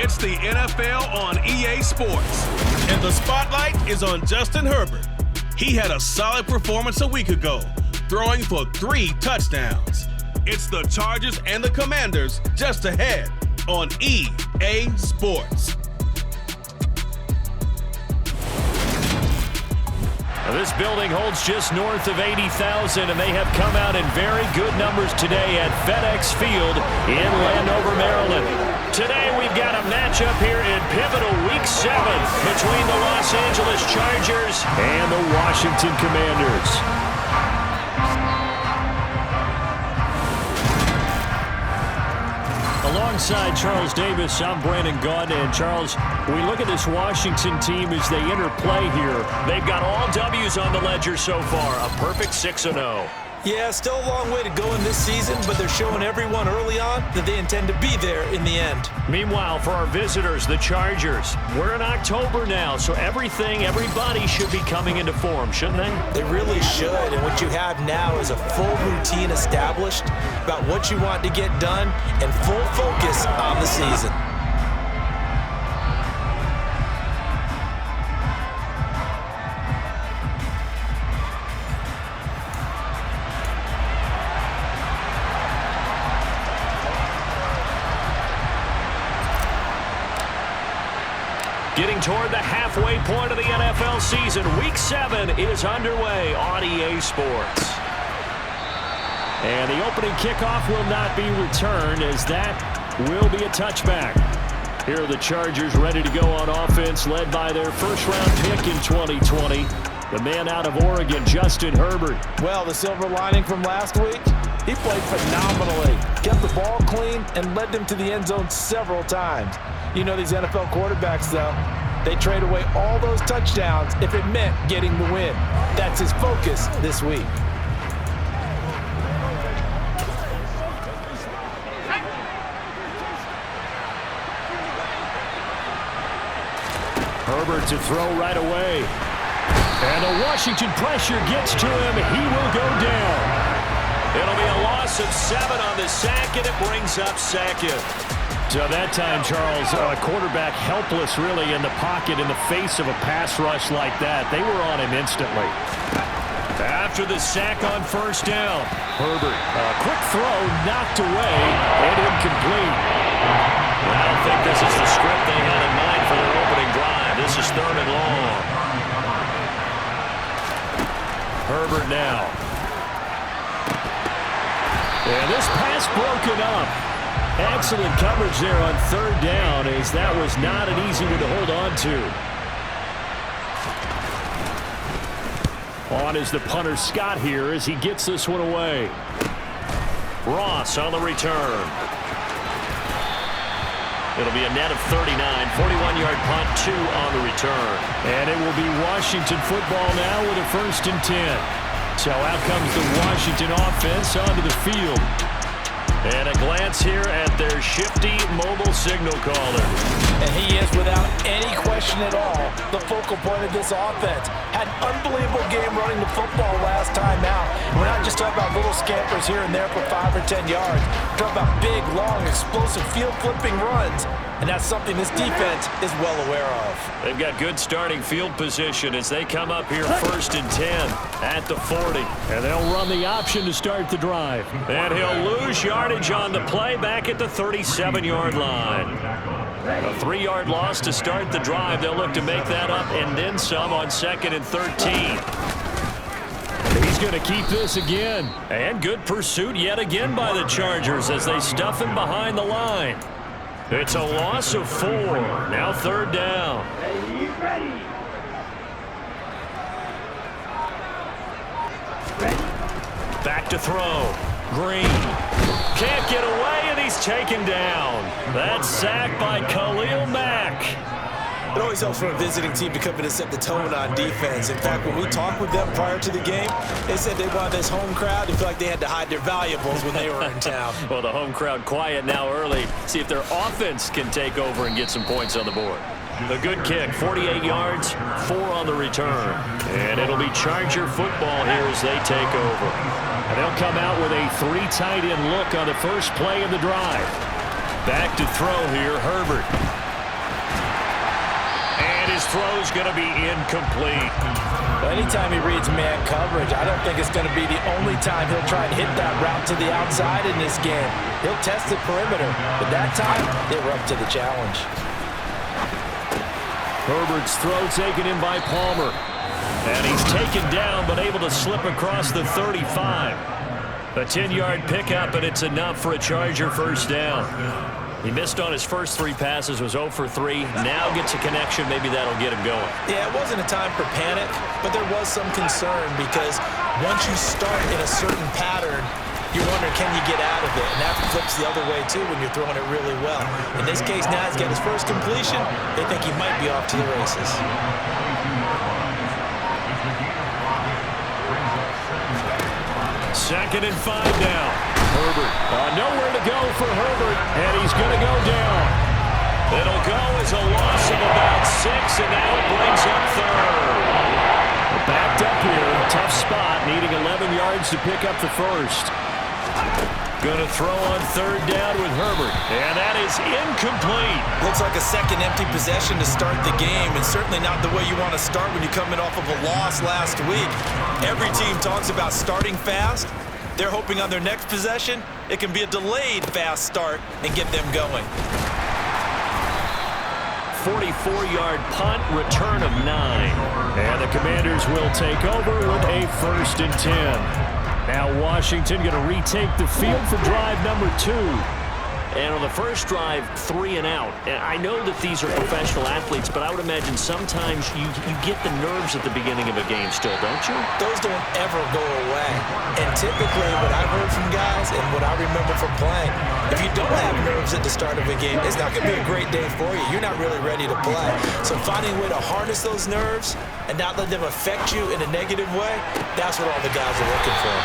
It's the NFL on EA Sports, and the spotlight is on Justin Herbert. He had a solid performance a week ago, throwing for 3 touchdowns. It's the Chargers and the Commanders just ahead on EA Sports. This building holds just north of 80,000, and they have come out in very good numbers today at FedEx Field in Landover, Maryland. Today we've got a matchup here in pivotal Week 7 between the Los Angeles Chargers and the Washington Commanders. Alongside Charles Davis, I'm Brandon Gaudin. And Charles, we look at this Washington team as they interplay here. They've got all W's on the ledger so far, a perfect 6-0. Yeah, still a long way to go in this season, but they're showing everyone early on that they intend to be there in the end. Meanwhile, for our visitors, the Chargers, we're in October now, so everybody should be coming into form, shouldn't they? They really should, and what you have now is a full routine established about what you want to get done and full focus on the season. Getting toward the halfway point of the NFL season, Week 7 is underway on EA Sports. And the opening kickoff will not be returned, as that will be a touchback. Here are the Chargers ready to go on offense, led by their first-round pick in 2020, the man out of Oregon, Justin Herbert. Well, the silver lining from last week, he played phenomenally, kept the ball clean, and led them to the end zone several times. You know these NFL quarterbacks, though, they trade away all those touchdowns if it meant getting the win. That's his focus this week. Herbert to throw right away. And the Washington pressure gets to him. He will go down. It'll be a loss of 7 on the sack, and it brings up second. So that time, Charles, quarterback helpless really in the pocket in the face of a pass rush like that. They were on him instantly. After the sack on first down, Herbert, a quick throw knocked away and incomplete. I don't think this is the script they had in mind for their opening drive. This is 3rd and long. Herbert now. And this pass broken up. Excellent coverage there on 3rd down, as that was not an easy one to hold on to. On is the punter Scott here as he gets this one away. Ross on the return. It'll be a net of 39, 41-yard punt, 2 on the return. And it will be Washington football now with a 1st and 10. So out comes the Washington offense onto the field. And a glance here at their shifty mobile signal caller. And he is, without any question at all, the focal point of this offense. Had an unbelievable game running the football last time out. We're not just talking about little scampers here and there for 5 or 10 yards. We're talking about big, long, explosive field-flipping runs. And that's something this defense is well aware of. They've got good starting field position as they come up here 1st and 10 at the 40. And they'll run the option to start the drive. And he'll lose yardage on the play back at the 37-yard line. A 3-yard loss to start the drive. They'll look to make that up and then some on 2nd and 13. He's going to keep this again. And good pursuit yet again by the Chargers as they stuff him behind the line. It's a loss of 4. Now 3rd down. Back to throw. Green. Can't get away, and he's taken down. That's sacked by Khalil Mack. It always helps for a visiting team to come in and set the tone on defense. In fact, when we talked with them prior to the game, they said they wanted this home crowd to feel like they had to hide their valuables when they were in town. Well, the home crowd quiet now early. See if their offense can take over and get some points on the board. A good kick, 48 yards, 4 on the return. And it'll be Charger football here as they take over. And they'll come out with a 3 tight end look on the first play of the drive. Back to throw here, Herbert. throw's going to be incomplete. Anytime he reads man coverage, I don't think it's going to be the only time he'll try and hit that route to the outside in this game. He'll test the perimeter, but that time, they were up to the challenge. Herbert's throw taken in by Palmer. And he's taken down, but able to slip across the 35. A 10-yard pickup, and it's enough for a Charger first down. He missed on his first 3 passes, was 0 for 3. Now gets a connection. Maybe that'll get him going. Yeah, it wasn't a time for panic, but there was some concern because once you start in a certain pattern, you wonder, can you get out of it? And that flips the other way, too, when you're throwing it really well. In this case, now he's got his first completion. They think he might be off to the races. Second and 5 now. Herbert. Nowhere to go for Herbert, and he's going to go down. It'll go as a loss of about 6, and now it brings up third. Backed up here. Tough spot, needing 11 yards to pick up the first. Going to throw on third down with Herbert, and that is incomplete. Looks like a second empty possession to start the game, and certainly not the way you want to start when you're coming off of a loss last week. Every team talks about starting fast. They're hoping on their next possession, it can be a delayed fast start and get them going. 44-yard punt, return of 9. And the Commanders will take over with a 1st and 10. Now Washington going to retake the field for drive number 2. And on the first drive, 3 and out. And I know that these are professional athletes, but I would imagine sometimes you get the nerves at the beginning of a game still, don't you? Those don't ever go away. And typically what I've heard from guys and what I remember from playing, if you don't have nerves at the start of a game, it's not going to be a great day for you. You're not really ready to play. So finding a way to harness those nerves and not let them affect you in a negative way, that's what all the guys are looking for.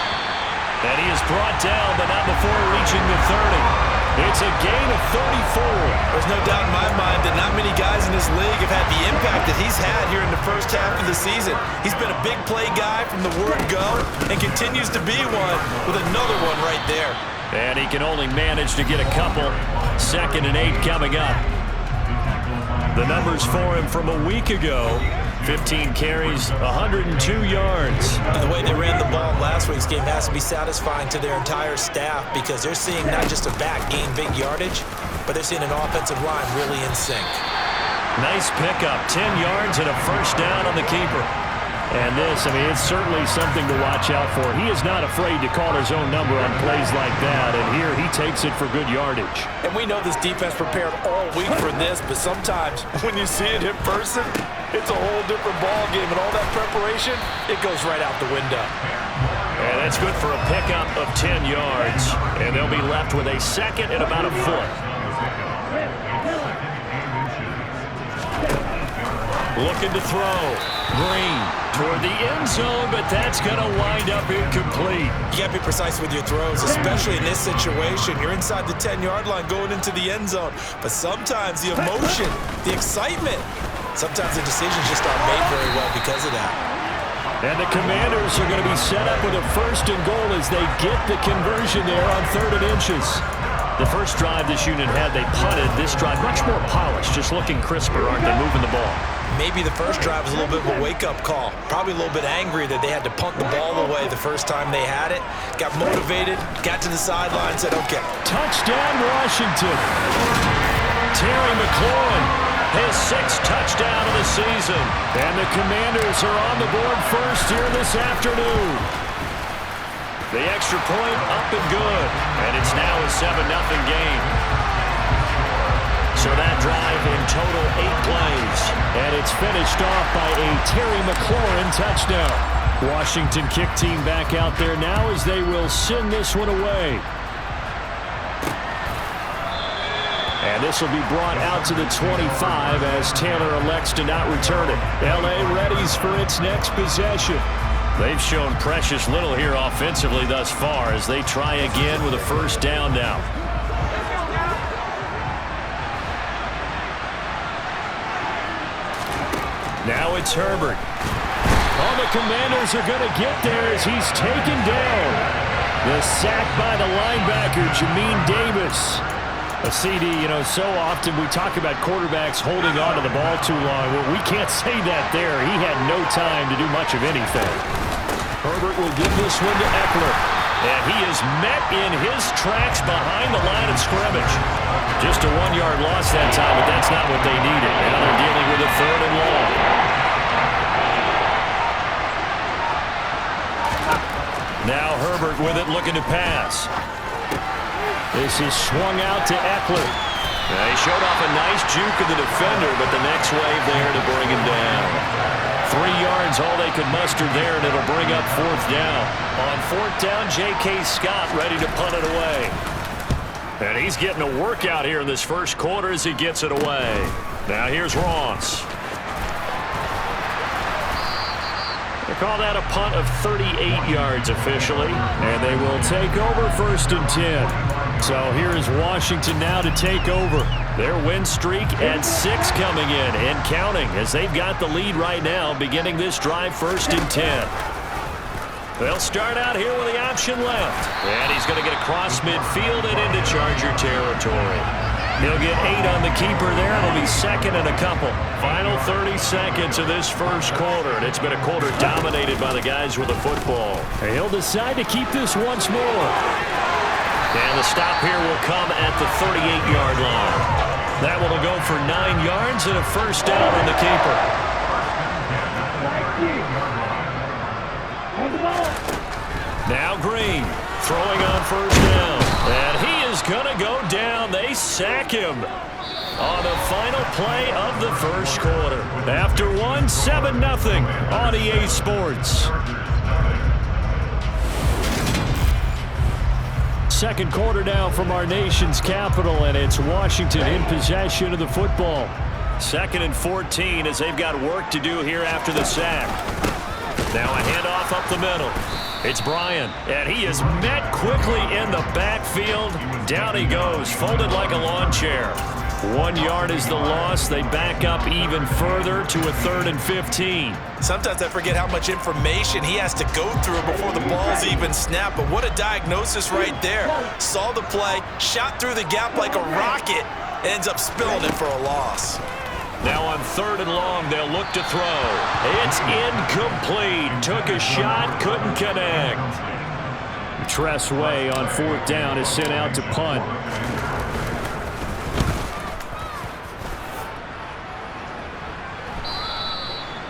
And he is brought down, but not before reaching the 30. It's a gain of 34. There's no doubt in my mind that not many guys in this league have had the impact that he's had here in the first half of the season. He's been a big play guy from the word go and continues to be one with another one right there. And he can only manage to get a couple. 2nd and 8 coming up. The numbers for him from a week ago. 15 carries, 102 yards. And the way they ran the ball last week's game has to be satisfying to their entire staff because they're seeing not just a back gain big yardage, but they're seeing an offensive line really in sync. Nice pickup, 10 yards and a first down on the keeper. And this, I mean, it's certainly something to watch out for. He is not afraid to call his own number on plays like that, and here he takes it for good yardage. And we know this defense prepared all week for this, but sometimes when you see it in person, it's a whole different ball game, and all that preparation, it goes right out the window. And that's good for a pickup of 10 yards, and they'll be left with a second and about a foot. Looking to throw. Green toward the end zone, but that's going to wind up incomplete. You got to be precise with your throws, especially in this situation. You're inside the 10-yard line going into the end zone. But sometimes the emotion, the excitement, sometimes the decisions just aren't made very well because of that. And the Commanders are going to be set up with a 1st and goal as they get the conversion there on 3rd and inches. The first drive this unit had, they punted. This drive, much more polished, just looking crisper, aren't they, moving the ball? Maybe the first drive was a little bit of a wake-up call. Probably a little bit angry that they had to punt the ball away the first time they had it. Got motivated, got to the sideline, said, okay. Touchdown, Washington. Terry McLaurin, his 6th touchdown of the season. And the Commanders are on the board first here this afternoon. The extra point up and good. And it's now a 7-0 game. So that drive in total 8 plays. And it's finished off by a Terry McLaurin touchdown. Washington kick team back out there now as they will send this one away. And this will be brought out to the 25 as Taylor elects to not return it. L.A. readies for its next possession. They've shown precious little here offensively thus far as they try again with a first down now. Now it's Herbert. All the Commanders are going to get there as he's taken down. The sack by the linebacker, Jamin Davis. A CD, so often we talk about quarterbacks holding on to the ball too long. Well, we can't say that there. He had no time to do much of anything. Herbert will give this one to Eckler. And he is met in his tracks behind the line of scrimmage. Just a 1-yard loss that time, but that's not what they needed. Now they're dealing with a 3rd and long. Now Herbert with it, looking to pass. This is swung out to Eckler. He showed off a nice juke of the defender, but the next wave there to bring him down. 3 yards, all they could muster there, and it'll bring up 4th down. On 4th down, J.K. Scott ready to punt it away. And he's getting a workout here in this first quarter as he gets it away. Now here's Ross. They call that a punt of 38 yards officially, and they will take over 1st and 10. So here is Washington now to take over. Their win streak at 6 coming in and counting as they've got the lead right now beginning this drive 1st and 10. They'll start out here with the option left. And he's going to get across midfield and into Charger territory. He'll get 8 on the keeper there. It'll be 2nd and a couple. Final 30 seconds of this first quarter. And it's been a quarter dominated by the guys with the football. And he'll decide to keep this once more. And the stop here will come at the 38-yard line. That will go for 9 yards and a 1st down on the keeper. Now Green throwing on 1st down. And he is going to go down. They sack him on the final play of the first quarter. After 7-0 on EA Sports. Second quarter now from our nation's capital, and it's Washington in possession of the football. 2nd and 14 as they've got work to do here after the sack. Now a handoff up the middle. It's Bryant, and he is met quickly in the backfield. Down he goes, folded like a lawn chair. 1 yard is the loss. They back up even further to a 3rd and 15. Sometimes I forget how much information he has to go through before the ball's even snapped. But what a diagnosis right there. Saw the play, shot through the gap like a rocket, ends up spilling it for a loss. Now on 3rd and long, they'll look to throw. It's incomplete. Took a shot, couldn't connect. Tress Way on 4th down is sent out to punt.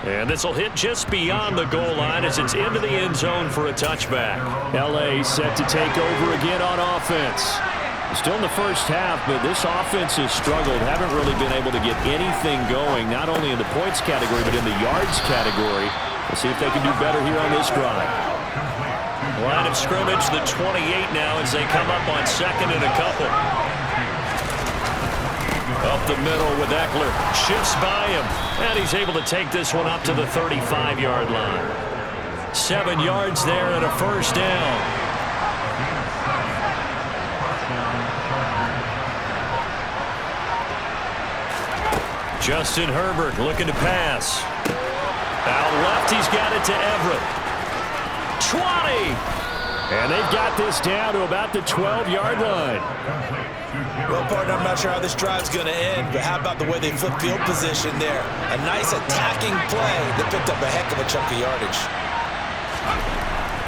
And this will hit just beyond the goal line as it's into the end zone for a touchback. L.A. set to take over again on offense. Still in the first half, but this offense has struggled. Haven't really been able to get anything going, not only in the points category, but in the yards category. We'll see if they can do better here on this drive. Line of scrimmage, the 28 now as they come up on 2nd and a couple. Up the middle with Eckler. Shifts by him. And he's able to take this one up to the 35-yard line. 7 yards there and a 1st down. Justin Herbert looking to pass. Out left, he's got it to Everett. 20! And they've got this down to about the 12-yard line. Well, partner, I'm not sure how this drive's going to end, but how about the way they flip field position there? A nice attacking play that picked up a heck of a chunk of yardage.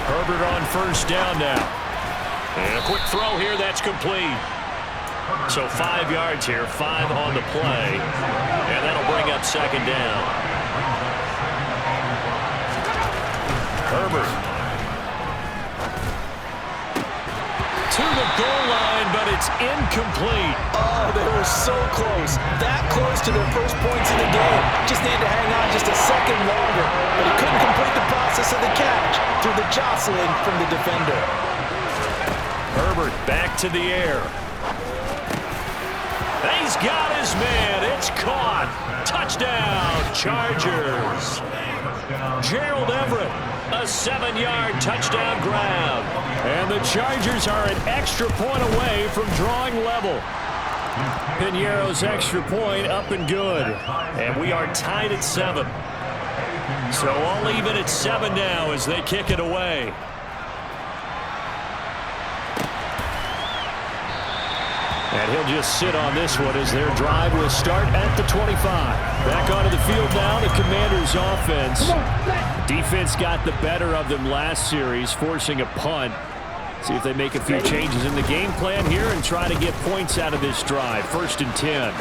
Herbert on 1st down now. And a quick throw here, that's complete. So 5 yards here, 5 on the play. And that'll bring up 2nd down. Herbert. To the goal line, but it's incomplete. Oh, they were so close. That close to their first points in the game. Just needed to hang on just a second longer. But he couldn't complete the process of the catch through the jostling from the defender. Herbert back to the air. He's got his man. It's caught. Touchdown, Chargers. Gerald Everett, a 7-yard touchdown grab. And the Chargers are an extra point away from drawing level. Piñeiro's extra point up and good. And we are tied at 7. So all even at 7 now as they kick it away. And he'll just sit on this one as their drive will start at the 25. Back onto the field now, the Commanders' offense. Defense got the better of them last series, forcing a punt. See if they make a few changes in the game plan here and try to get points out of this drive. 1st and 10.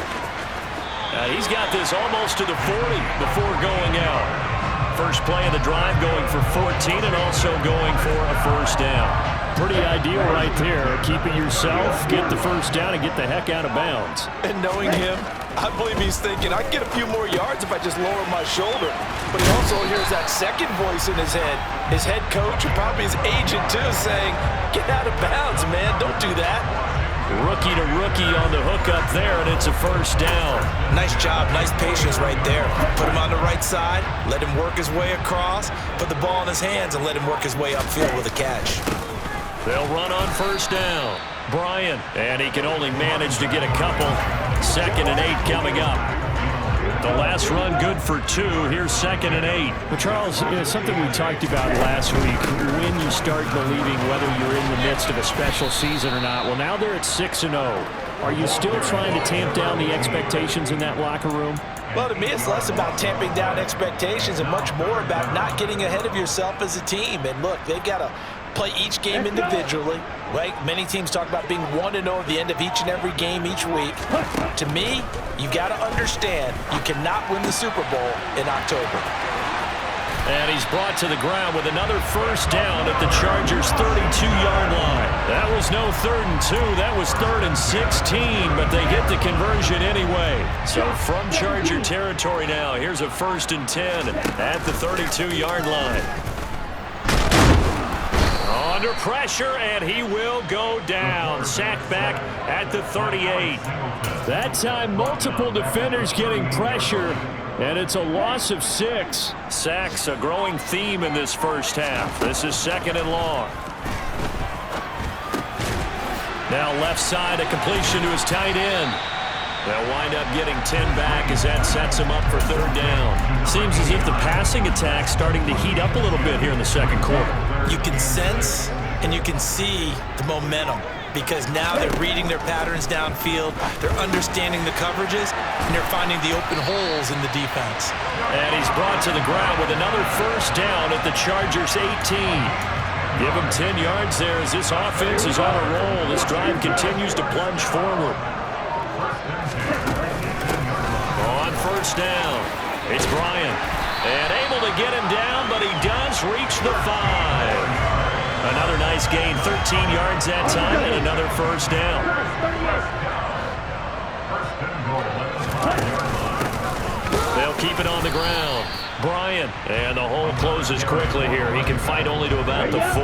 He's got this almost to the 40 before going out. First play of the drive going for 14 and also going for a first down. Pretty ideal right there. Keep it yourself, get the first down, and get the heck out of bounds. And knowing him, I believe he's thinking, I can get a few more yards if I just lower my shoulder. But he also hears that second voice in his head. His head coach, and probably his agent too, saying, get out of bounds, man. Don't do that. Rookie to rookie on the hook up there, and it's a first down. Nice job, nice patience right there. Put him on the right side, let him work his way across, put the ball in his hands, and let him work his way upfield with a catch. They'll run on first down. Bryant, and he can only manage to get a couple. 2nd and 8 coming up. The last run good for 2. Here's 2nd and 8. Well, Charles, something we talked about last week, when you start believing whether you're in the midst of a special season or not. Well, now they're at 6-0. Are you still trying to tamp down the expectations in that locker room? Well, to me, it's less about tamping down expectations and much more about not getting ahead of yourself as a team. And look, they've got to play each game individually, right? Many teams talk about being 1-0 at the end of each and every game each week. To me, you got to understand you cannot win the Super Bowl in October. And he's brought to the ground with another first down at the Chargers' 32-yard line. That was no 3rd and 2. That was 3rd and 16, but they get the conversion anyway. So from Charger territory now, here's a 1st and 10 at the 32-yard line. Under pressure, and he will go down. Sacked back at the 38. That time, multiple defenders getting pressure, and it's a loss of 6. Sacks, a growing theme in this first half. This is 2nd and long. Now left side, a completion to his tight end. They'll wind up getting 10 back as that sets him up for 3rd down. Seems as if the passing attack's starting to heat up a little bit here in the 2nd quarter. You can sense and you can see the momentum because now they're reading their patterns downfield, they're understanding the coverages, and they're finding the open holes in the defense. And he's brought to the ground with another first down at the Chargers' 18. Give him 10 yards there as this offense is on a roll. This drive continues to plunge forward. On first down, it's Bryant. And able to get him down, but he does reach the 5. Another nice gain, 13 yards that time, and another first down. They'll keep it on the ground. Bryant, and the hole closes quickly here. He can fight only to about the 4.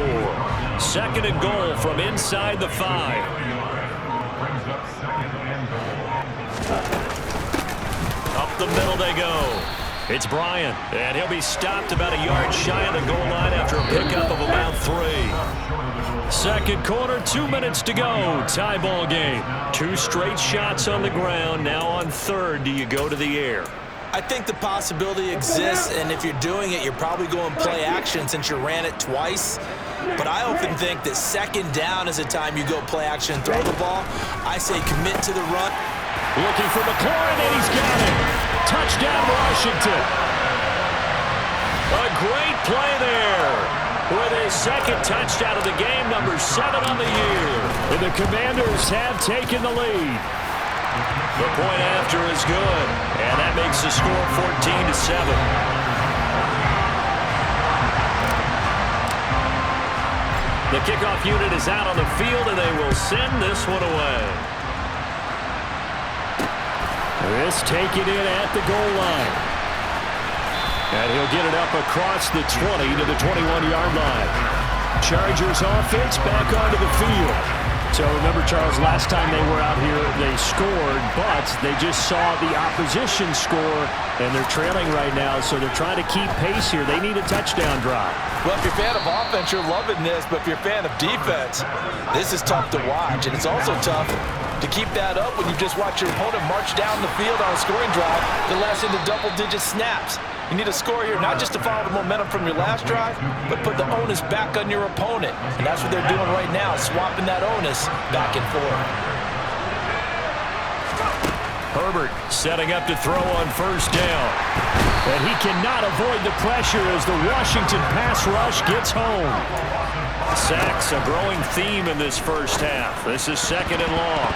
2nd and goal from inside the 5. Up the middle they go. It's Bryant, and he'll be stopped about a yard shy of the goal line after a pickup of about 3. 2nd quarter, 2 minutes to go. Tie ball game. 2 straight shots on the ground. Now on 3rd, do you go to the air? I think the possibility exists, and if you're doing it, you're probably going play action since you ran it twice. But I often think that 2nd down is a time you go play action and throw the ball. I say commit to the run. Looking for McLaurin, and he's got it. Touchdown, Washington. A great play there with his 2nd touchdown of the game, number 7 on the year. And the Commanders have taken the lead. The point after is good, and that makes the score 14-7. The kickoff unit is out on the field, and they will send this one away. This taken in at the goal line. And he'll get it up across the 20 to the 21-yard line. Chargers offense back onto the field. So remember, Charles, last time they were out here, they scored, but they just saw the opposition score, and they're trailing right now, so they're trying to keep pace here. They need a touchdown drive. Well, if you're a fan of offense, you're loving this, but if you're a fan of defense, this is tough to watch, and it's also tough to keep that up when you just watch your opponent march down the field on a scoring drive that lasts into double-digit snaps. You need a score here, not just to follow the momentum from your last drive, but put the onus back on your opponent. And that's what they're doing right now, swapping that onus back and forth. Herbert setting up to throw on first down. And he cannot avoid the pressure as the Washington pass rush gets home. Sacks a growing theme in this first half. This is 2nd and long.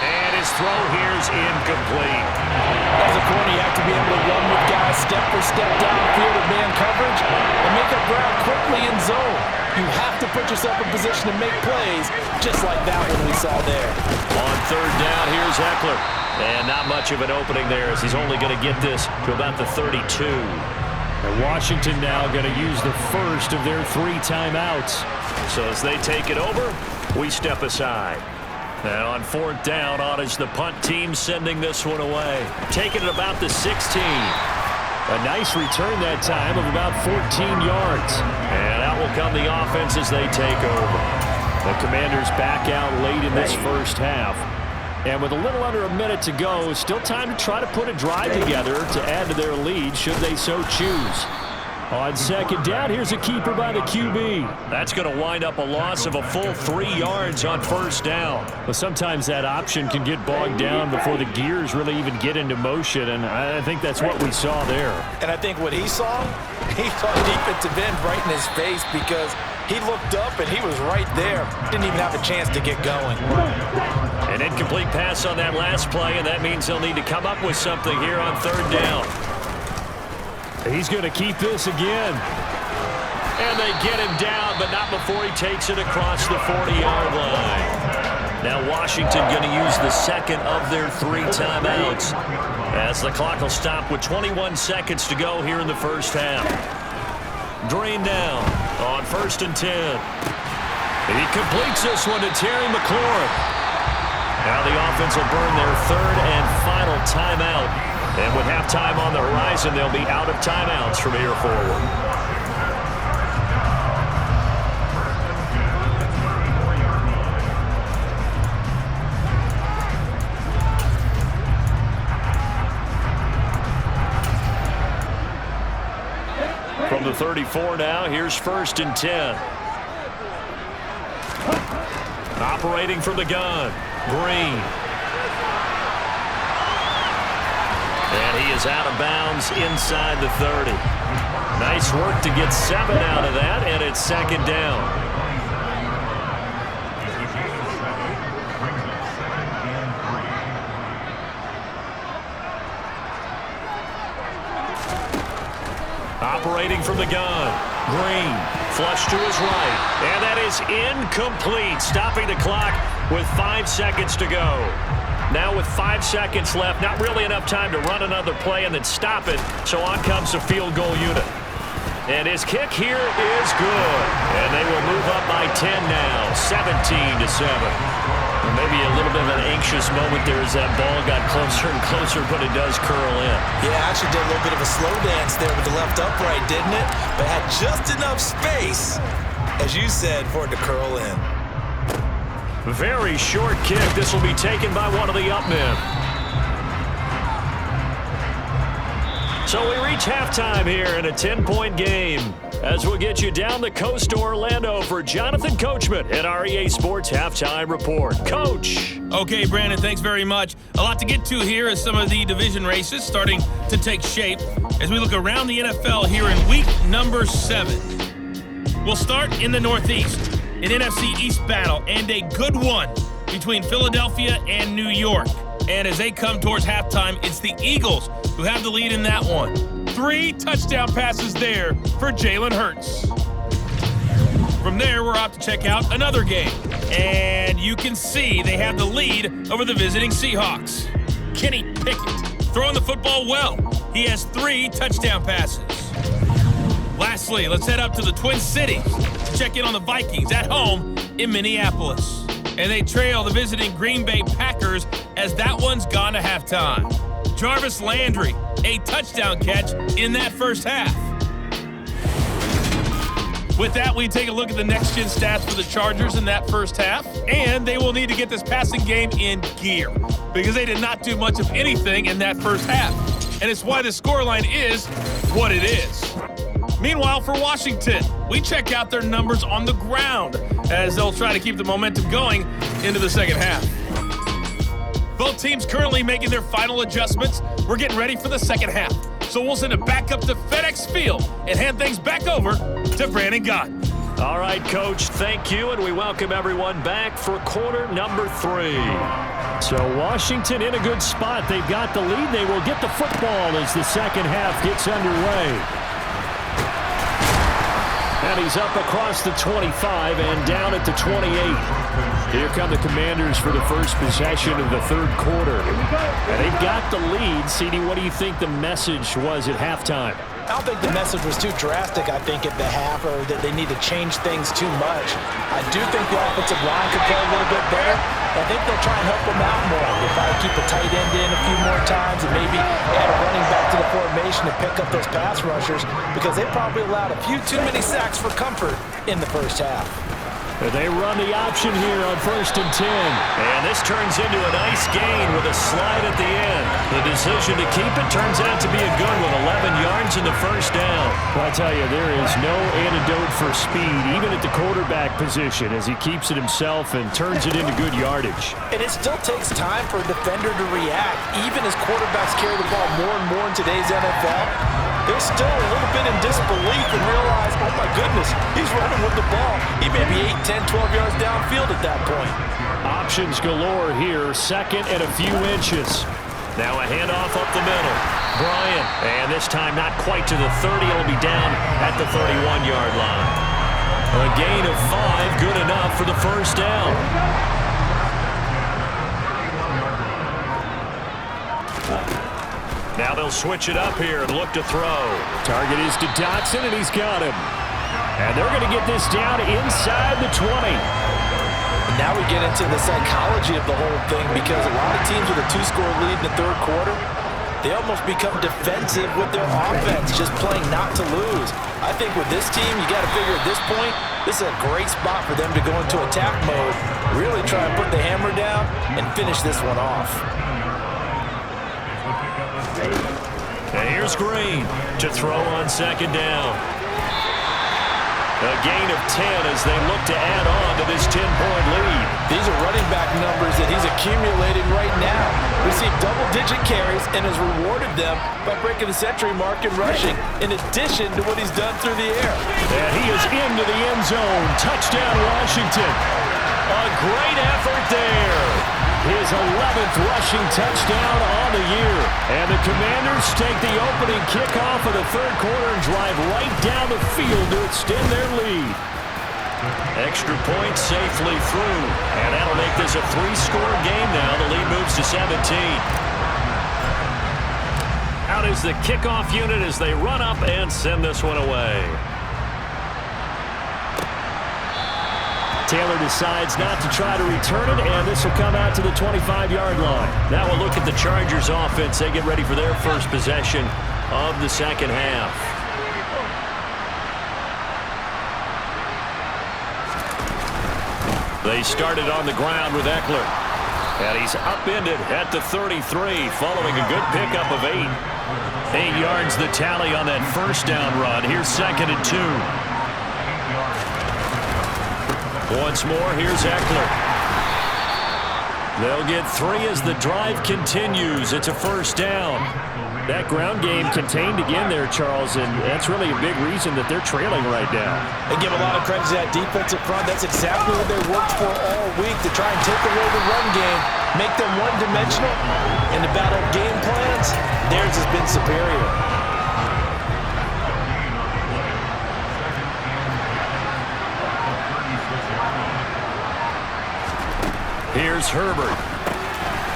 And his throw here is incomplete. As a corner, you have to be able to run with guys step for step downfield in man coverage and make up ground quickly in zone. You have to put yourself in position to make plays, just like that one we saw there. On 3rd down, here's Eckler. And not much of an opening there as he's only going to get this to about the 32. And Washington now going to use the first of their 3 timeouts. So as they take it over, we step aside. And on 4th down, on is the punt team sending this one away. Taking it about the 16. A nice return that time of about 14 yards. And out will come the offense as they take over. The Commanders back out late in this first half. And with a little under a minute to go, still time to try to put a drive together to add to their lead should they so choose. On 2nd down, here's a keeper by the QB. That's going to wind up a loss of a full 3 yards on 1st down. Well, sometimes that option can get bogged down before the gears really even get into motion, and I think that's what we saw there. And I think what he saw defensive end right in his face because he looked up and he was right there. Didn't even have a chance to get going. An incomplete pass on that last play, and that means they'll need to come up with something here on 3rd down. He's going to keep this again. And they get him down, but not before he takes it across the 40-yard line. Now Washington going to use the 2nd of their 3 timeouts as the clock will stop with 21 seconds to go here in the first half. Drain down on 1st and 10. He completes this one to Terry McLaurin. Now the offense will burn their 3rd and final timeout. And with halftime on the horizon, they'll be out of timeouts from here forward. From the 34 now, here's 1st and 10. Operating from the gun, Green. And he is out of bounds inside the 30. Nice work to get 7 out of that, and it's 2nd down. Operating from the gun, Green, flush to his right, and that is incomplete, stopping the clock with 5 seconds to go. Now with 5 seconds left, not really enough time to run another play and then stop it, so on comes the field goal unit. And his kick here is good, and they will move up by 10 now, 17-7. Maybe a little bit of an anxious moment there as that ball got closer and closer, but it does curl in. Yeah, actually did a little bit of a slow dance there with the left upright, didn't it? But had just enough space, as you said, for it to curl in. Very short kick. This will be taken by one of the up men. So we reach halftime here in a 10-point game as we'll get you down the coast to Orlando for Jonathan Coachman at our EA Sports Halftime Report. Coach. Okay, Brandon, thanks very much. A lot to get to here as some of the division races starting to take shape as we look around the NFL here in week number 7. We'll start in the Northeast, an NFC East battle and a good one between Philadelphia and New York. And as they come towards halftime, it's the Eagles who have the lead in that one. 3 touchdown passes there for Jalen Hurts. From there, we're off to check out another game. And you can see they have the lead over the visiting Seahawks. Kenny Pickett throwing the football well. He has 3 touchdown passes. Lastly, let's head up to the Twin Cities to check in on the Vikings at home in Minneapolis. And they trail the visiting Green Bay Packers as that one's gone to halftime. Jarvis Landry, a touchdown catch in that first half. With that, we take a look at the next-gen stats for the Chargers in that first half. And they will need to get this passing game in gear because they did not do much of anything in that first half. And it's why the scoreline is what it is. Meanwhile, for Washington, we check out their numbers on the ground as they'll try to keep the momentum going into the second half. Both teams currently making their final adjustments. We're getting ready for the second half. So we'll send it back up to FedEx Field and hand things back over to Brandon Gott. All right, Coach, thank you, and we welcome everyone back for quarter number 3. So Washington in a good spot. They've got the lead. They will get the football as the second half gets underway. And he's up across the 25 and down at the 28. Here come the Commanders for the first possession of the third quarter. And they've got the lead. CD, what do you think the message was at halftime? I don't think the message was too drastic, I think, at the half, or that they need to change things too much. I do think the offensive line could play a little bit better. I think they'll try and help them out more. They'll probably keep a tight end in a few more times and maybe add a running back to the formation to pick up those pass rushers, because they probably allowed a few too many sacks for comfort in the first half. They run the option here on 1st and 10. And this turns into a nice gain with a slide at the end. The decision to keep it turns out to be a good one, 11 yards in the first down. Well, I tell you, there is no antidote for speed, even at the quarterback position, as he keeps it himself and turns it into good yardage. And it still takes time for a defender to react. Even as quarterbacks carry the ball more and more in today's NFL, they're still a little bit in disbelief and realize, oh my goodness, he's running with the ball. He may be 8, 10, 12 yards downfield at that point. Options galore here, second and a few inches. Now a handoff up the middle. Bryant, and this time not quite to the 30. It'll be down at the 31-yard line. A gain of 5, good enough for the first down. Now they'll switch it up here and look to throw. Target is to Dotson, and he's got him. And they're going to get this down inside the 20. And now we get into the psychology of the whole thing, because a lot of teams with a 2-score lead in the third quarter, they almost become defensive with their offense, just playing not to lose. I think with this team, you got to figure at this point, this is a great spot for them to go into attack mode, really try and put the hammer down and finish this one off. And here's Green to throw on second down. A gain of 10 as they look to add on to this 10-point lead. These are running back numbers that he's accumulating right now. Received double-digit carries and has rewarded them by breaking the century mark in rushing, in addition to what he's done through the air. And he is into the end zone. Touchdown, Washington. A great effort there. His 11th rushing touchdown on the year. And the Commanders take the opening kickoff of the third quarter and drive right down the field to extend their lead. Extra point safely through. And that'll make this a 3-score game now. The lead moves to 17. Out is the kickoff unit as they run up and send this one away. Taylor decides not to try to return it, and this will come out to the 25-yard line. Now we'll look at the Chargers offense. They get ready for their first possession of the second half. They started on the ground with Eckler. And he's upended at the 33 following a good pickup of 8. 8 yards the tally on that first down run. Here's 2nd and 2. Once more, here's Eckler. They'll get 3 as the drive continues. It's a first down. That ground game contained again there, Charles, and that's really a big reason that they're trailing right now. They give a lot of credit to that defensive front. That's exactly what they worked for all week, to try and take away the run game, make them one-dimensional. In the battle of game plans, theirs has been superior. Here's Herbert.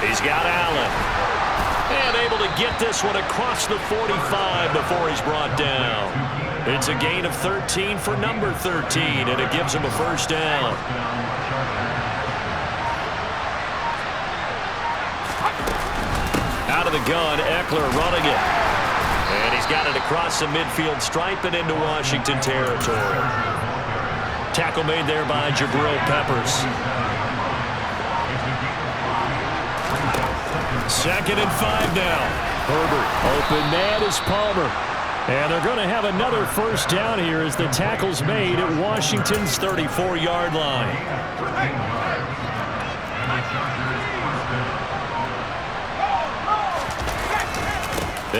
He's got Allen. And able to get this one across the 45 before he's brought down. It's a gain of 13 for number 13, and it gives him a first down. Out of the gun, Eckler running it. And he's got it across the midfield stripe and into Washington territory. Tackle made there by Jabril Peppers. 2nd and 5 now. Herbert, open man is Palmer. And they're going to have another first down here as the tackle's made at Washington's 34-yard line.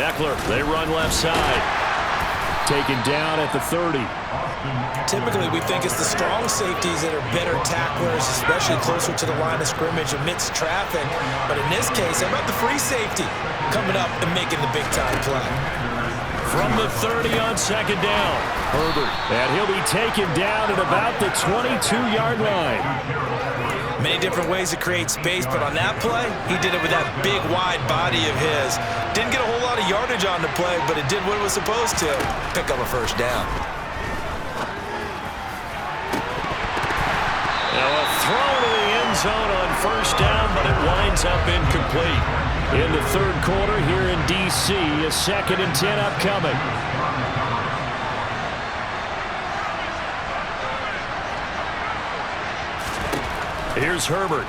Eckler, they run left side. Taken down at the 30. Typically, we think it's the strong safeties that are better tacklers, especially closer to the line of scrimmage amidst traffic. But in this case, how about the free safety coming up and making the big-time play? From the 30 on second down, Herbert. And he'll be taken down at about the 22-yard line. Many different ways to create space, but on that play, he did it with that big, wide body of his. Didn't get a whole lot of yardage on the play, but it did what it was supposed to. Pick up a first down. Now a throw to the end zone on first down, but it winds up incomplete. In the third quarter here in D.C., a 2nd and 10 upcoming. Here's Herbert.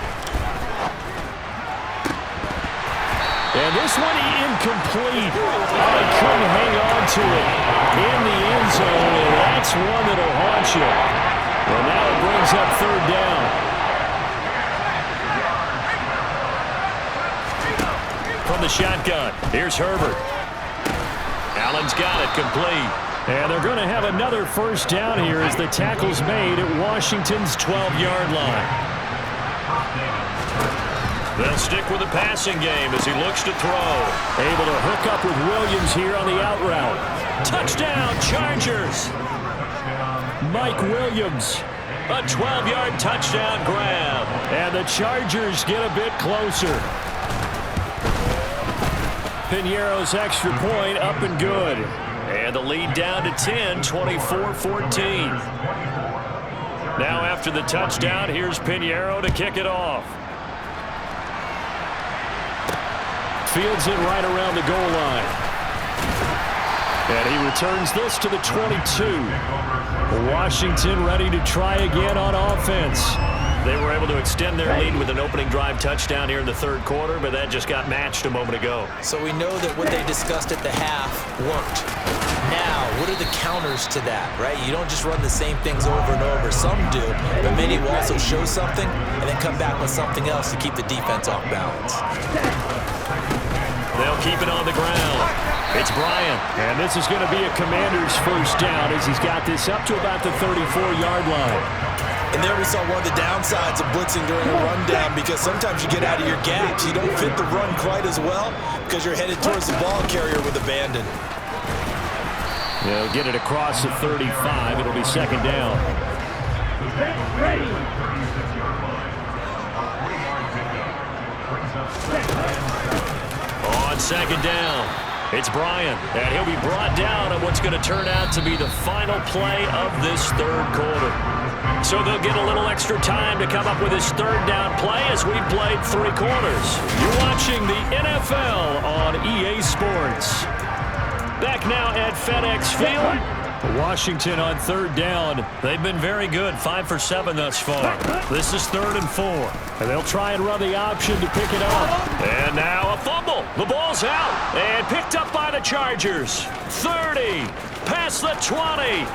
And this one incomplete. I couldn't hang on to it in the end zone, and that's one that'll haunt you. And now it brings up third down. From the shotgun, here's Herbert. Allen's got it complete. And they're going to have another first down here as the tackle's made at Washington's 12-yard line. They'll stick with the passing game as he looks to throw. Able to hook up with Williams here on the out route. Touchdown, Chargers! Mike Williams, a 12-yard touchdown grab. And the Chargers get a bit closer. Piñeiro's extra point up and good. And the lead down to 10, 24-14. Now after the touchdown, here's Piñeiro to kick it off. Fields it right around the goal line. And he returns this to the 22. Washington ready to try again on offense. They were able to extend their lead with an opening drive touchdown here in the third quarter, but that just got matched a moment ago. So we know that what they discussed at the half worked. Now, what are the counters to that, right? You don't just run the same things over and over. Some do, but many will also show something and then come back with something else to keep the defense off balance. They'll keep it on the ground. It's Bryant. And this is going to be a Commander's first down as he's got this up to about the 34-yard line. And there we saw one of the downsides of blitzing during a rundown, because sometimes you get out of your gaps. You don't fit the run quite as well because you're headed towards the ball carrier with abandon. They'll get it across the 35. It'll be second down. On second down, it's Bryant, and he'll be brought down at what's going to turn out to be the final play of this third quarter. So they'll get a little extra time to come up with his third down play as we've played 3 quarters. You're watching the NFL on EA Sports. Back now at FedEx Field. Washington on third down. They've been very good, 5 for 7 thus far. This is 3rd and 4. And they'll try and run the option to pick it up. And now a fumble. The ball's out and picked up by the Chargers. 30, past the 20.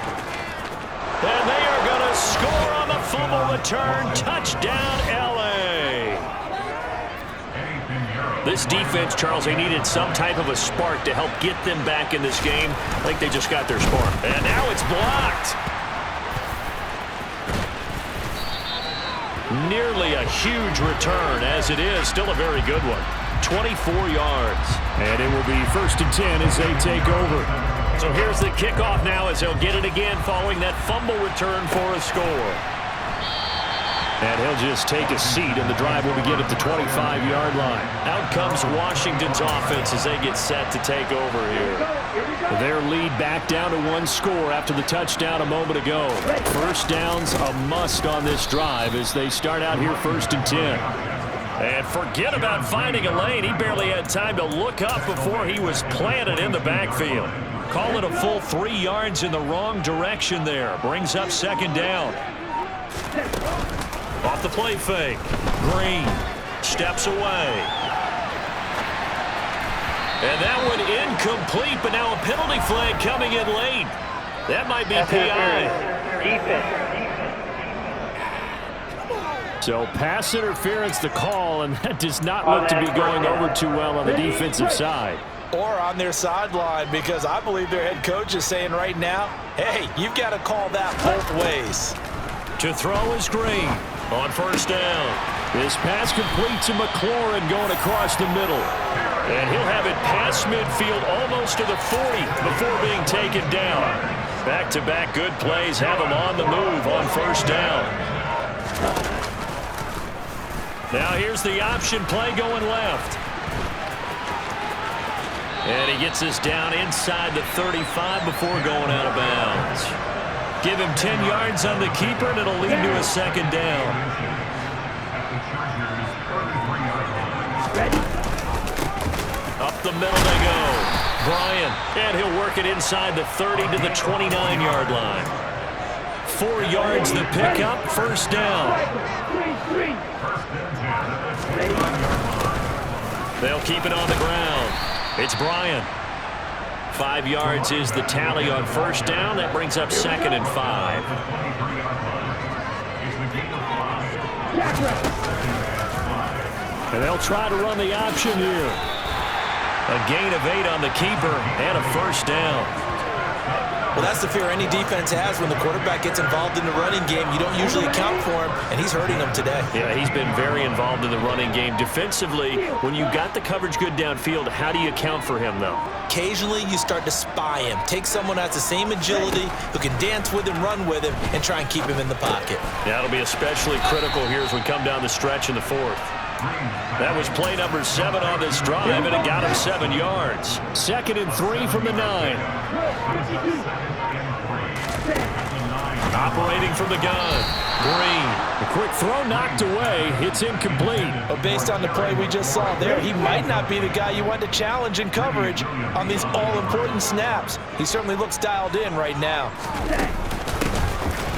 And they are going to score on the fumble return. Touchdown, L.A. This defense, Charles, they needed some type of a spark to help get them back in this game. I think they just got their spark. And now it's blocked. Nearly a huge return, as it is. Still a very good one. 24 yards. And it will be 1st and 10 as they take over. So here's the kickoff now as they'll get it again following that fumble return for a score. And he'll just take a seat, and the drive will begin at the 25-yard line. Out comes Washington's offense as they get set to take over here. Their lead back down to 1 score after the touchdown a moment ago. First down's a must on this drive as they start out here 1st and 10. And forget about finding a lane. He barely had time to look up before he was planted in the backfield. Call it a full 3 yards in the wrong direction there. Brings up 2nd down. Off the play fake. Green steps away. And that one incomplete, but now a penalty flag coming in late. That might be PI. So pass interference the call, and that does not look to be going over too well on the defensive side. or on their sideline, because I believe their head coach is saying right now, hey, you've got to call that both ways. To throw is Green on first down. This pass complete to McLaurin going across the middle. And he'll have it past midfield almost to the 40 before being taken down. Back-to-back good plays have him on the move on first down. Now here's the option play going left. And he gets this down inside the 35 before going out of bounds. Give him 10 yards on the keeper, and it'll lead to a second down. Up the middle they go. Bryant, and he'll work it inside the 30 to the 29-yard line. 4 yards the pickup, first down. They'll keep it on the ground. It's Bryant. 5 yards is the tally on first down. That brings up 2nd and 5. And they'll try to run the option here. A gain of 8 on the keeper and a first down. Well, that's the fear any defense has when the quarterback gets involved in the running game. You don't usually account for him, and he's hurting them today. Yeah, he's been very involved in the running game. Defensively, when you got the coverage good downfield, how do you account for him, though? Occasionally, you start to spy him. Take someone who has the same agility, who can dance with him, run with him, and try and keep him in the pocket. That'll be especially critical here as we come down the stretch in the 4th. That was play number 7 on this drive, and it got him 7 yards. 2nd and 3 from the 9. Operating from the gun. Green. A quick throw knocked away. It's incomplete. But based on the play we just saw there, he might not be the guy you want to challenge in coverage on these all-important snaps. He certainly looks dialed in right now.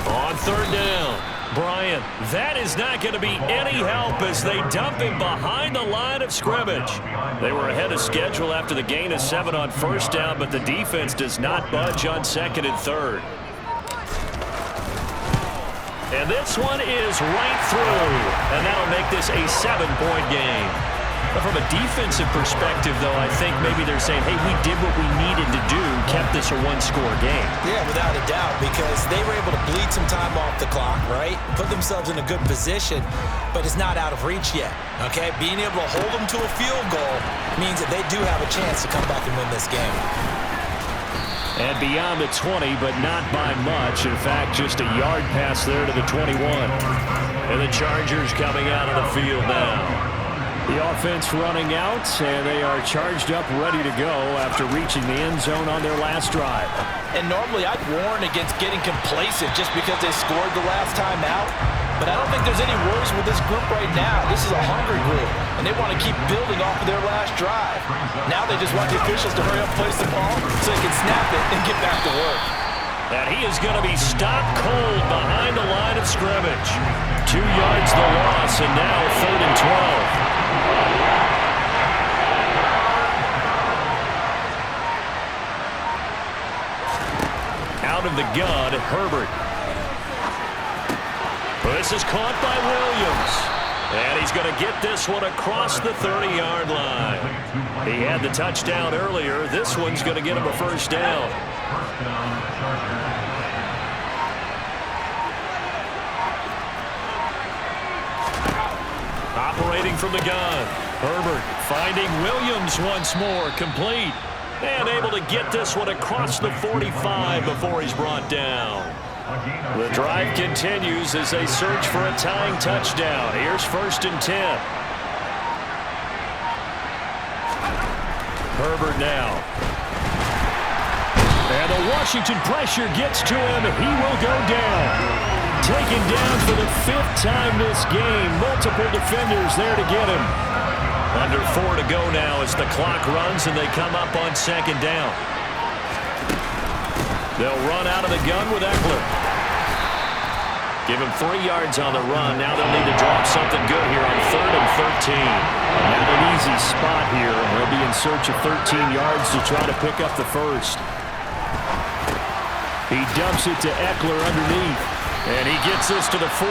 On 3rd down. Bryant, that is not going to be any help as they dump him behind the line of scrimmage. They were ahead of schedule after the gain of 7 on first down, but the defense does not budge on 2nd and 3rd. And this one is right through, and that'll make this a 7-point game. But from a defensive perspective, though, I think maybe they're saying, hey, we did what we needed to do, kept this a 1-score game. Yeah, without a doubt, because they were able to bleed some time off the clock, right? Put themselves in a good position, but it's not out of reach yet, okay? Being able to hold them to a field goal means that they do have a chance to come back and win this game. And beyond the 20, but not by much. In fact, just a yard pass there to the 21. And the Chargers coming out of the field now. The offense running out, and they are charged up, ready to go after reaching the end zone on their last drive. And normally I'd warn against getting complacent just because they scored the last time out. But I don't think there's any worries with this group right now. This is a hungry group, and they want to keep building off of their last drive. Now they just want the officials to hurry up, place the ball, so they can snap it and get back to work. And he is going to be stopped cold behind the line of scrimmage. 2 yards the loss, and now 3rd and 12. Out of the gun, Herbert. This is caught by Williams. And he's going to get this one across the 30-yard line. He had the touchdown earlier. This one's going to get him a first down. Operating from the gun. Herbert finding Williams once more, complete. And able to get this one across the 45 before he's brought down. The drive continues as they search for a tying touchdown. Here's 1st and 10. Herbert now. And the Washington pressure gets to him. He will go down. Taken down for the 5th time this game. Multiple defenders there to get him. Under 4 to go now as the clock runs and they come up on 2nd down. They'll run out of the gun with Eckler. Give him 3 yards on the run. Now they'll need to drop something good here on 3rd and 13. Not an easy spot here. They'll be in search of 13 yards to try to pick up the first. He dumps it to Eckler underneath. And he gets us to the 48,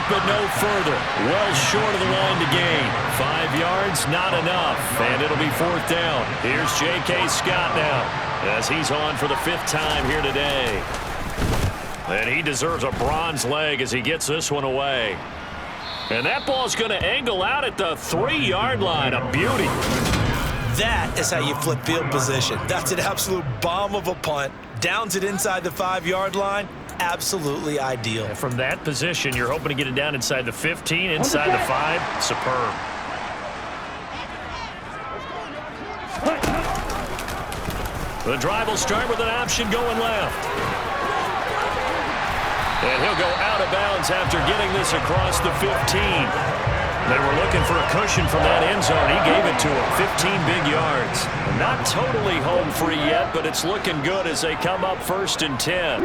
but no further. Well short of the line to gain. 5 yards, not enough. And it'll be 4th down. Here's J.K. Scott now, as he's on for the 5th time here today. And he deserves a bronze leg as he gets this one away. And that ball's going to angle out at the 3-yard line. A beauty. That is how you flip field position. That's an absolute bomb of a punt. Downs it inside the 5-yard line. Absolutely ideal. And from that position, you're hoping to get it down inside the 15, inside the 5. Superb. The drive will start with an option going left. And he'll go out of bounds after getting this across the 15. They were looking for a cushion from that end zone. He gave it to him. 15 big yards. Not totally home free yet, but it's looking good as they come up 1st and 10.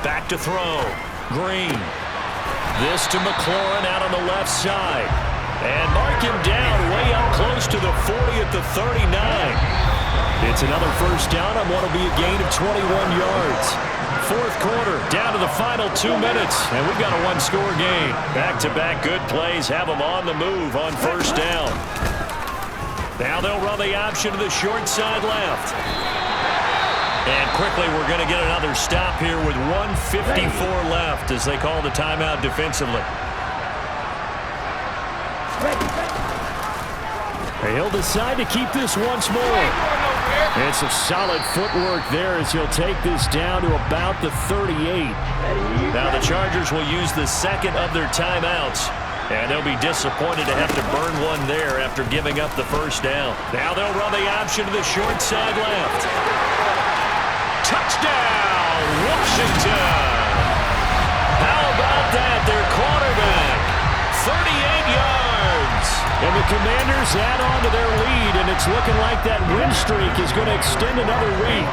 Back to throw. Green. This to McLaurin out on the left side. And mark him down way up close to the 40 at the 39. It's another 1st down on what will be a gain of 21 yards. 4th quarter, down to the final 2 minutes, and we've got a 1-score game. Back-to-back good plays have them on the move on 1st down. Now they'll run the option to the short side left. And quickly we're going to get another stop here with 1:54 left as they call the timeout defensively. He'll decide to keep this once more. And some solid footwork there as he'll take this down to about the 38. Now the Chargers will use the 2nd of their timeouts. And they'll be disappointed to have to burn one there after giving up the 1st down. Now they'll run the option to the short side left. Touchdown, Washington! How about that? Their quarterback, 38 yards. And the Commanders add on to their lead, and it's looking like that win streak is going to extend another week.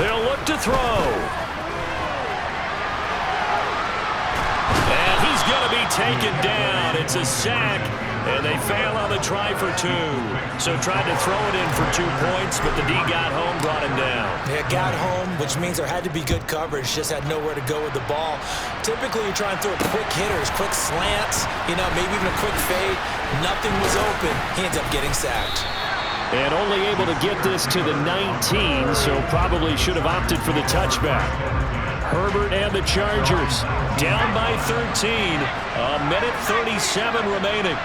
They'll look to throw. And he's going to be taken down. It's a sack, and they fail on the try for 2. So tried to throw it in for 2 points, but the D got home, brought him down. Yeah, got home, which means there had to be good coverage. Just had nowhere to go with the ball. Typically, you're trying to throw quick hitters, quick slants, maybe even a quick fade. Nothing was open. He ends up getting sacked. And only able to get this to the 19, so probably should have opted for the touchback. Herbert and the Chargers down by 13. A minute 37 remaining.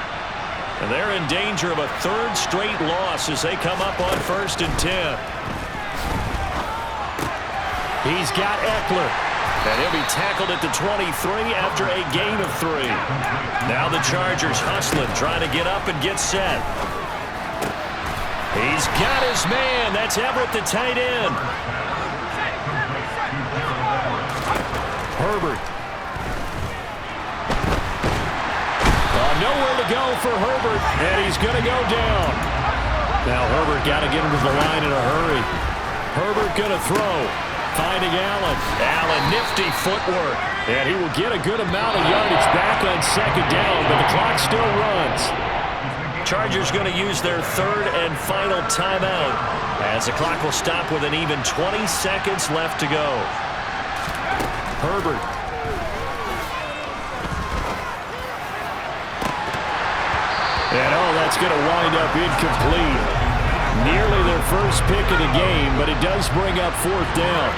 And they're in danger of a 3rd straight loss as they come up on 1st and 10. He's got Eckler. And he'll be tackled at the 23 after a gain of 3. Now the Chargers hustling, trying to get up and get set. He's got his man. That's Everett, the tight end. Herbert. Nowhere to go for Herbert, and he's going to go down. Now Herbert got to get him to the line in a hurry. Herbert going to throw. Finding Allen. Allen, nifty footwork. And he will get a good amount of yardage back on 2nd down, but the clock still runs. Chargers going to use their 3rd and final timeout as the clock will stop with an even 20 seconds left to go. Herbert. And that's going to wind up incomplete. Nearly their first pick of the game, but it does bring up 4th down.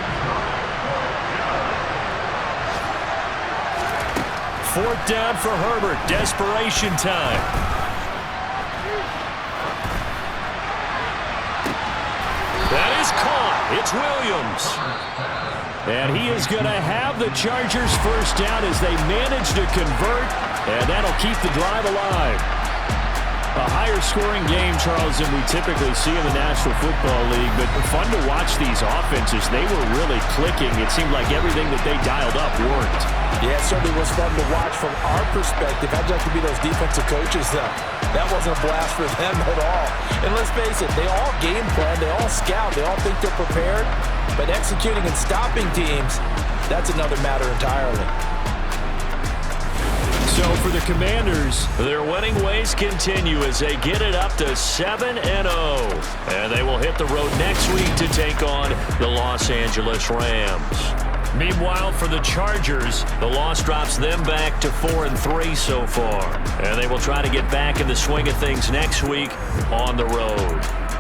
4th down for Herbert. Desperation time. That is caught. It's Williams. And he is going to have the Chargers 1st down as they manage to convert, and that'll keep the drive alive. A higher-scoring game, Charles, than we typically see in the National Football League, but fun to watch these offenses. They were really clicking. It seemed like everything that they dialed up worked. Yeah, it certainly was fun to watch from our perspective. I'd like to be those defensive coaches, though. That wasn't a blast for them at all. And let's face it, they all game plan, they all scout, they all think they're prepared, but executing and stopping teams, that's another matter entirely. So for the Commanders, their winning ways continue as they get it up to 7-0. And they will hit the road next week to take on the Los Angeles Rams. Meanwhile, for the Chargers, the loss drops them back to 4-3 so far. And they will try to get back in the swing of things next week on the road.